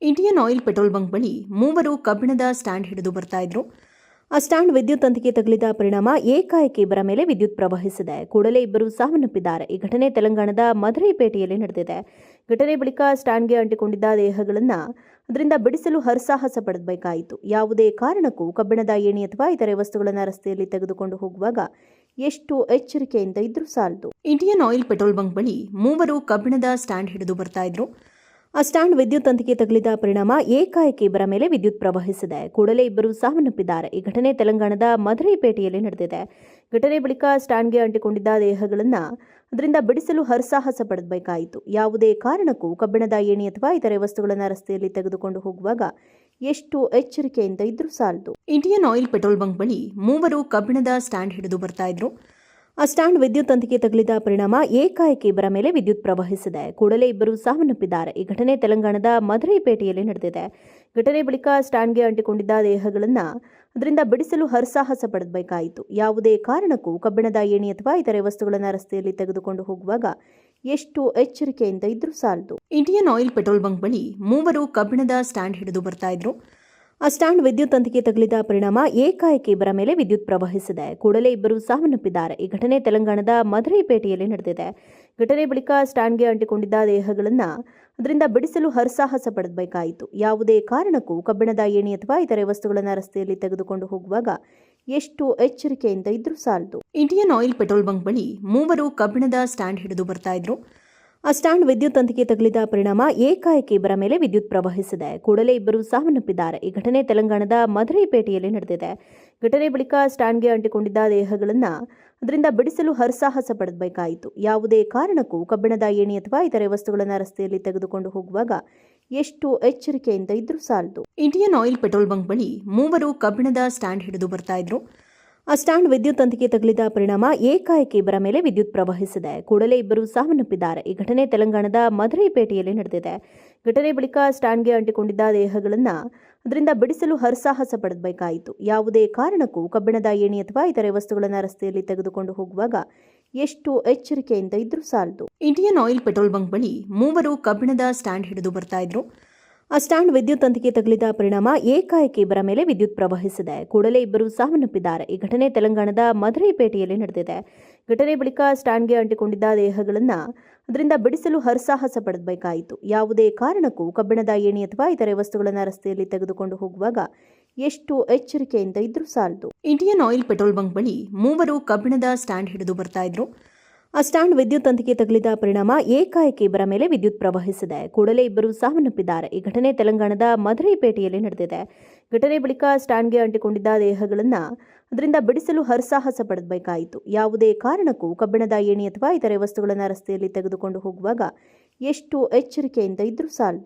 Indian oil petrol bunk ಬಳಿ ಮೂವರು ಕಬ್ಬಿಣದ ಸ್ಟ್ಯಾಂಡ್ ಹಿಡಿದು ಬರ್ತಾ ಇದ್ರು. ಆ ಸ್ಟ್ಯಾಂಡ್ ವಿದ್ಯುತ್ ತಂತಿಗೆ ತಗುಲಿದ ಪರಿಣಾಮ ಏಕಾಏಕಿ ಇಬ್ಬರ ಮೇಲೆ ವಿದ್ಯುತ್ ಪ್ರವಹಿಸಿದೆ. ಕೂಡಲೇ ಇಬ್ಬರು ಸಾವನ್ನಪ್ಪಿದ್ದಾರೆ. ಈ ಘಟನೆ ತೆಲಂಗಾಣದ ಮಧುರೈಪೇಟೆಯಲ್ಲಿ ನಡೆದಿದೆ. ಘಟನೆ ಬಳಿಕ ಸ್ಟ್ಯಾಂಡ್ಗೆ ಅಂಟಿಕೊಂಡಿದ್ದ ದೇಹಗಳನ್ನು ಅದರಿಂದ ಬಿಡಿಸಲು ಹರಸಾಹಸ ಪಡಬೇಕಾಯಿತು. ಯಾವುದೇ ಕಾರಣಕ್ಕೂ ಕಬ್ಬಿಣದ ಏಣಿ ಅಥವಾ ಇತರೆ ವಸ್ತುಗಳನ್ನು ರಸ್ತೆಯಲ್ಲಿ ತೆಗೆದುಕೊಂಡು ಹೋಗುವಾಗ ಎಷ್ಟು ಎಚ್ಚರಿಕೆಯಿಂದ ಇದ್ರೂ ಸಾಲದು. ಇಂಡಿಯನ್ ಆಯಿಲ್ ಪೆಟ್ರೋಲ್ ಬಂಕ್ ಬಳಿ ಮೂವರು ಕಬ್ಬಿಣದ ಸ್ಟ್ಯಾಂಡ್ ಹಿಡಿದು ಬರ್ತಾ ಇದ್ರು. ಆ ಸ್ಟ್ಯಾಂಡ್ ವಿದ್ಯುತ್ ತಂತಿಗೆ ತಗುಲಿದ ಪರಿಣಾಮ ಏಕಾಏಕಿ ಇಬ್ಬರ ಮೇಲೆ ವಿದ್ಯುತ್ ಪ್ರವಹಿಸಿದೆ. ಕೂಡಲೇ ಇಬ್ಬರು ಸಾವನ್ನಪ್ಪಿದ್ದಾರೆ. ಈ ಘಟನೆ ತೆಲಂಗಾಣದ ಮಧುರೈಪೇಟೆಯಲ್ಲಿ ನಡೆದಿದೆ. ಘಟನೆ ಬಳಿಕ ಸ್ಟ್ಯಾಂಡ್ಗೆ ಅಂಟಿಕೊಂಡಿದ್ದ ದೇಹಗಳನ್ನು ಅದರಿಂದ ಬಿಡಿಸಲು ಹರಸಾಹಸ ಪಡಬೇಕಾಯಿತು. ಯಾವುದೇ ಕಾರಣಕ್ಕೂ ಕಬ್ಬಿಣದ ಏಣಿ ಅಥವಾ ಇತರೆ ವಸ್ತುಗಳನ್ನು ರಸ್ತೆಯಲ್ಲಿ ತೆಗೆದುಕೊಂಡು ಹೋಗುವಾಗ ಎಷ್ಟು ಎಚ್ಚರಿಕೆಯಿಂದ ಇದ್ರೂ ಸಾಲದು. ಇಂಡಿಯನ್ ಆಯಿಲ್ ಪೆಟ್ರೋಲ್ ಬಂಕ್ ಬಳಿ ಮೂವರು ಕಬ್ಬಿಣದ ಸ್ಟ್ಯಾಂಡ್ ಹಿಡಿದು ಬರ್ತಾ ಇದ್ರು. ಆ ಸ್ಟ್ಯಾಂಡ್ ವಿದ್ಯುತ್ ತಂತಿಗೆ ತಗುಲಿದ ಪರಿಣಾಮ ಏಕಾಏಕಿ ಇಬ್ಬರ ಮೇಲೆ ವಿದ್ಯುತ್ ಪ್ರವಹಿಸಿದೆ. ಕೂಡಲೇ ಇಬ್ಬರು ಸಾವನ್ನಪ್ಪಿದ್ದಾರೆ. ಈ ಘಟನೆ ತೆಲಂಗಾಣದ ಮಧುರೈಪೇಟೆಯಲ್ಲಿ ನಡೆದಿದೆ. ಘಟನೆ ಬಳಿಕ ಸ್ಟ್ಯಾಂಡ್ಗೆ ಅಂಟಿಕೊಂಡಿದ್ದ ದೇಹಗಳನ್ನು ಅದರಿಂದ ಬಿಡಿಸಲು ಹರಸಾಹಸ ಪಡಬೇಕಾಯಿತು. ಯಾವುದೇ ಕಾರಣಕ್ಕೂ ಕಬ್ಬಿಣದ ಏಣಿ ಅಥವಾ ಇತರೆ ವಸ್ತುಗಳನ್ನು ರಸ್ತೆಯಲ್ಲಿ ತೆಗೆದುಕೊಂಡು ಹೋಗುವಾಗ ಎಷ್ಟು ಎಚ್ಚರಿಕೆಯಿಂದ ಇದ್ರೂ ಸಾಲದು. ಇಂಡಿಯನ್ ಆಯಿಲ್ ಪೆಟ್ರೋಲ್ ಬಂಕ್ ಬಳಿ ಮೂವರು ಕಬ್ಬಿಣದ ಸ್ಟ್ಯಾಂಡ್ ಹಿಡಿದು ಬರ್ತಾ ಇದ್ರು. ಆ ಸ್ಟ್ಯಾಂಡ್ ವಿದ್ಯುತ್ ತಂತಿಗೆ ತಗುಲಿದ ಪರಿಣಾಮ ಏಕಾಏಕಿ ಇಬ್ಬರ ಮೇಲೆ ವಿದ್ಯುತ್ ಪ್ರವಹಿಸಿದೆ. ಕೂಡಲೇ ಇಬ್ಬರು ಸಾವನ್ನಪ್ಪಿದ್ದಾರೆ. ಈ ಘಟನೆ ತೆಲಂಗಾಣದ ಮಧುರೈಪೇಟೆಯಲ್ಲಿ ನಡೆದಿದೆ. ಘಟನೆ ಬಳಿಕ ಸ್ಟ್ಯಾಂಡ್ಗೆ ಅಂಟಿಕೊಂಡಿದ್ದ ದೇಹಗಳನ್ನು ಅದರಿಂದ ಬಿಡಿಸಲು ಹರಸಾಹಸ ಪಡಬೇಕಾಯಿತು. ಯಾವುದೇ ಕಾರಣಕ್ಕೂ ಕಬ್ಬಿಣದ ಏಣಿ ಅಥವಾ ಇತರೆ ವಸ್ತುಗಳನ್ನು ರಸ್ತೆಯಲ್ಲಿ ತೆಗೆದುಕೊಂಡು ಹೋಗುವಾಗ ಎಷ್ಟು ಎಚ್ಚರಿಕೆಯಿಂದ ಇದ್ರೂ ಸಾಲದು. ಇಂಡಿಯನ್ ಆಯಿಲ್ ಪೆಟ್ರೋಲ್ ಬಂಕ್ ಬಳಿ ಮೂವರು ಕಬ್ಬಿಣದ ಸ್ಟ್ಯಾಂಡ್ ಹಿಡಿದು ಬರ್ತಾ ಇದ್ರು. ಆ ಸ್ಟ್ಯಾಂಡ್ ವಿದ್ಯುತ್ ತಂತಿಗೆ ತಗುಲಿದ ಪರಿಣಾಮ ಏಕಾಏಕಿ ಇಬ್ಬರ ಮೇಲೆ ವಿದ್ಯುತ್ ಪ್ರವಹಿಸಿದೆ. ಕೂಡಲೇ ಇಬ್ಬರು ಸಾವನ್ನಪ್ಪಿದ್ದಾರೆ. ಈ ಘಟನೆ ತೆಲಂಗಾಣದ ಮಧುರೈಪೇಟೆಯಲ್ಲಿ ನಡೆದಿದೆ. ಘಟನೆ ಬಳಿಕ ಸ್ಟ್ಯಾಂಡ್ಗೆ ಅಂಟಿಕೊಂಡಿದ್ದ ದೇಹಗಳನ್ನು ಅದರಿಂದ ಬಿಡಿಸಲು ಹರಸಾಹಸ ಪಡಬೇಕಾಯಿತು. ಯಾವುದೇ ಕಾರಣಕ್ಕೂ ಕಬ್ಬಿಣದ ಏಣಿ ಅಥವಾ ಇತರೆ ವಸ್ತುಗಳನ್ನು ರಸ್ತೆಯಲ್ಲಿ ತೆಗೆದುಕೊಂಡು ಹೋಗುವಾಗ ಎಷ್ಟು ಎಚ್ಚರಿಕೆಯಿಂದ ಇದ್ರೂ ಸಾಲದು. ಇಂಡಿಯನ್ ಆಯಿಲ್ ಪೆಟ್ರೋಲ್ ಬಂಕ್ ಬಳಿ ಮೂವರು ಕಬ್ಬಿಣದ ಸ್ಟ್ಯಾಂಡ್ ಹಿಡಿದು ಬರ್ತಾ ಇದ್ರು. ಆ ಸ್ಟ್ಯಾಂಡ್ ವಿದ್ಯುತ್ ತಂತಿಗೆ ತಗುಲಿದ ಪರಿಣಾಮ ಏಕಾಏಕಿ ಇಬ್ಬರ ಮೇಲೆ ವಿದ್ಯುತ್ ಪ್ರವಹಿಸಿದೆ. ಕೂಡಲೇ ಇಬ್ಬರು ಸಾವನ್ನಪ್ಪಿದ್ದಾರೆ. ಈ ಘಟನೆ ತೆಲಂಗಾಣದ ಮಧುರೈಪೇಟೆಯಲ್ಲಿ ನಡೆದಿದೆ. ಘಟನೆ ಬಳಿಕ ಸ್ಟ್ಯಾಂಡ್ಗೆ ಅಂಟಿಕೊಂಡಿದ್ದ ದೇಹಗಳನ್ನು ಅದರಿಂದ ಬಿಡಿಸಲು ಹರಸಾಹಸ ಪಡಬೇಕಾಯಿತು. ಯಾವುದೇ ಕಾರಣಕ್ಕೂ ಕಬ್ಬಿಣದ ಏಣಿ ಅಥವಾ ಇತರೆ ವಸ್ತುಗಳನ್ನು ರಸ್ತೆಯಲ್ಲಿ ತೆಗೆದುಕೊಂಡು ಹೋಗುವಾಗ ಎಷ್ಟು ಎಚ್ಚರಿಕೆಯಿಂದ ಇದ್ರೂ ಸಾಲದು. ಇಂಡಿಯನ್ ಆಯಿಲ್ ಪೆಟ್ರೋಲ್ ಬಂಕ್ ಬಳಿ ಮೂವರು ಕಬ್ಬಿಣದ ಸ್ಟ್ಯಾಂಡ್ ಹಿಡಿದು ಬರ್ತಾ ಇದ್ರು. ಆ ಸ್ಟ್ಯಾಂಡ್ ವಿದ್ಯುತ್ ತಂತಿಗೆ ತಗುಲಿದ ಪರಿಣಾಮ ಏಕಾಏಕಿ ಇಬ್ಬರ ಮೇಲೆ ವಿದ್ಯುತ್ ಪ್ರವಹಿಸಿದೆ. ಕೂಡಲೇ ಇಬ್ಬರು ಸಾವನ್ನಪ್ಪಿದ್ದಾರೆ. ಈ ಘಟನೆ ತೆಲಂಗಾಣದ ಮಧುರೈಪೇಟೆಯಲ್ಲಿ ನಡೆದಿದೆ. ಘಟನೆ ಬಳಿಕ ಸ್ಟ್ಯಾಂಡ್ಗೆ ಅಂಟಿಕೊಂಡಿದ್ದ ದೇಹಗಳನ್ನು ಅದರಿಂದ ಬಿಡಿಸಲು ಹರಸಾಹಸ ಪಡಬೇಕಾಯಿತು. ಯಾವುದೇ ಕಾರಣಕ್ಕೂ ಕಬ್ಬಿಣದ ಏಣಿ ಅಥವಾ ಇತರೆ ವಸ್ತುಗಳನ್ನು ರಸ್ತೆಯಲ್ಲಿ ತೆಗೆದುಕೊಂಡು ಹೋಗುವಾಗ ಎಷ್ಟು ಎಚ್ಚರಿಕೆಯಿಂದ ಇದ್ರೂ ಸಾಲದು. ಇಂಡಿಯನ್ ಆಯಿಲ್ ಪೆಟ್ರೋಲ್ ಬಂಕ್ ಬಳಿ ಮೂವರು ಕಬ್ಬಿಣದ ಸ್ಟ್ಯಾಂಡ್ ಹಿಡಿದು ಬರ್ತಾ ಇದ್ರು. ಆ ಸ್ಟ್ಯಾಂಡ್ ವಿದ್ಯುತ್ ತಂತಿಗೆ ತಗುಲಿದ ಪರಿಣಾಮ ಏಕಾಏಕಿ ಇಬ್ಬರ ಮೇಲೆ ವಿದ್ಯುತ್ ಪ್ರವಹಿಸಿದೆ. ಕೂಡಲೇ ಇಬ್ಬರು ಸಾವನ್ನಪ್ಪಿದ್ದಾರೆ. ಈ ಘಟನೆ ತೆಲಂಗಾಣದ ಮಧುರೈಪೇಟೆಯಲ್ಲಿ ನಡೆದಿದೆ. ಘಟನೆ ಬಳಿಕ ಸ್ಟ್ಯಾಂಡ್ಗೆ ಅಂಟಿಕೊಂಡಿದ್ದ ದೇಹಗಳನ್ನು ಅದರಿಂದ ಬಿಡಿಸಲು ಹರಸಾಹಸ ಪಡಬೇಕಾಯಿತು. ಯಾವುದೇ ಕಾರಣಕ್ಕೂ ಕಬ್ಬಿಣದ ಏಣಿ ಅಥವಾ ಇತರೆ ವಸ್ತುಗಳನ್ನು ರಸ್ತೆಯಲ್ಲಿ ತೆಗೆದುಕೊಂಡು ಹೋಗುವಾಗ ಎಷ್ಟು ಎಚ್ಚರಿಕೆಯಿಂದ ಇದ್ರೂ ಸಾಲದು.